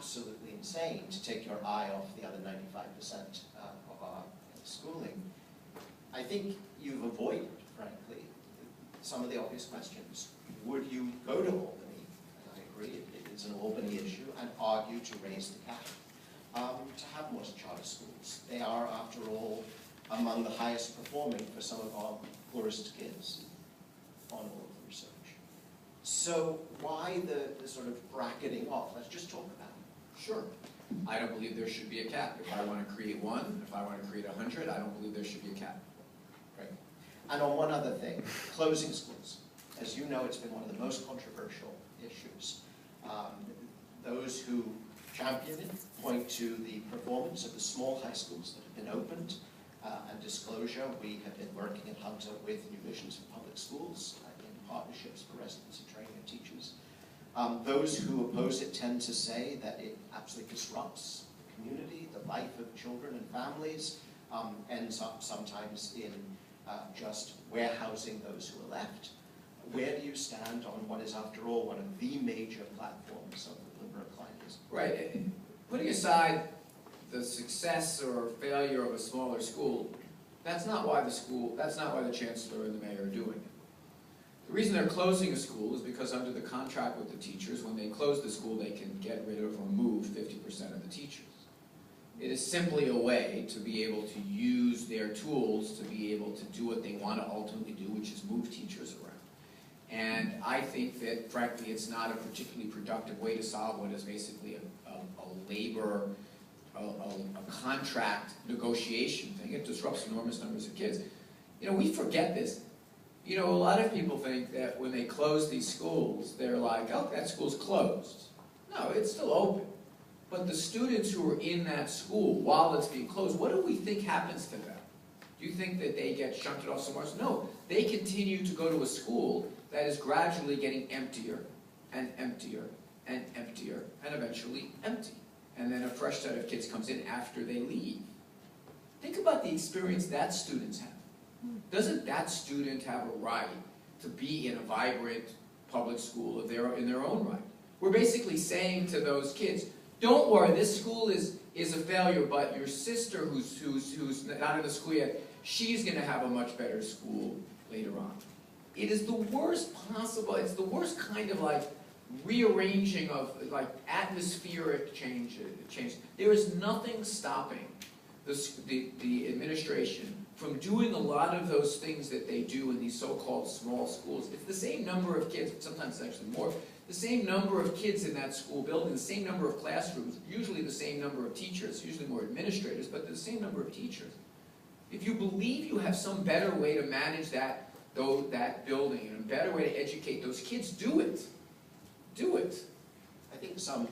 absolutely insane to take your eye off the other 95% of our schooling. I think you've avoided, frankly, some of the obvious questions. Would you go to Albany, and I agree it is an Albany issue, and argue to raise the cap, to have more charter schools? They are, after all, among the highest performing for some of our poorest kids on all of the research. So why the sort of bracketing off? Let's just talk about it. Sure. I don't believe there should be a cap. If I want to create one, if I want to create 100, I don't believe there should be a cap. Right. And on one other thing, closing schools. As you know, it's been one of the most controversial issues. Those who champion it point to the performance of the small high schools that have been opened, and disclosure. We have been working at Hunter with New Visions for Public Schools in partnerships for residency training of teachers. Those who oppose it tend to say that it absolutely disrupts the community, the life of children and families, ends up sometimes in just warehousing those who are left. Where do you stand on what is, after all, one of the major platforms of the liberal clientism? Right. Putting aside the success or failure of a smaller school, that's not why the chancellor and the mayor are doing it. The reason they're closing a school is because under the contract with the teachers, when they close the school, they can get rid of or move 50% of the teachers. It is simply a way to be able to use their tools to be able to do what they want to ultimately do, which is move teachers around. And I think that, frankly, it's not a particularly productive way to solve what is basically a labor, a contract negotiation thing. It disrupts enormous numbers of kids. You know, we forget this. You know, a lot of people think that when they close these schools, they're like, oh, that school's closed. No, it's still open. But the students who are in that school while it's being closed, what do we think happens to them? Do you think that they get shunted off somewhere else? No, they continue to go to a school that is gradually getting emptier and emptier and emptier and eventually empty. And then a fresh set of kids comes in after they leave. Think about the experience that students have. Doesn't that student have a right to be in a vibrant public school in their own right? We're basically saying to those kids, don't worry, this school is a failure, but your sister who's not in the school yet, she's going to have a much better school later on. It is the worst possible, it's the worst kind of like rearranging of like atmospheric change. There is nothing stopping the administration from doing a lot of those things that they do in these so-called small schools. It's the same number of kids, sometimes it's actually more, the same number of kids in that school building, the same number of classrooms, usually the same number of teachers, usually more administrators, but the same number of teachers. If you believe you have some better way to manage that building and a better way to educate those kids, do it. Do it. I think some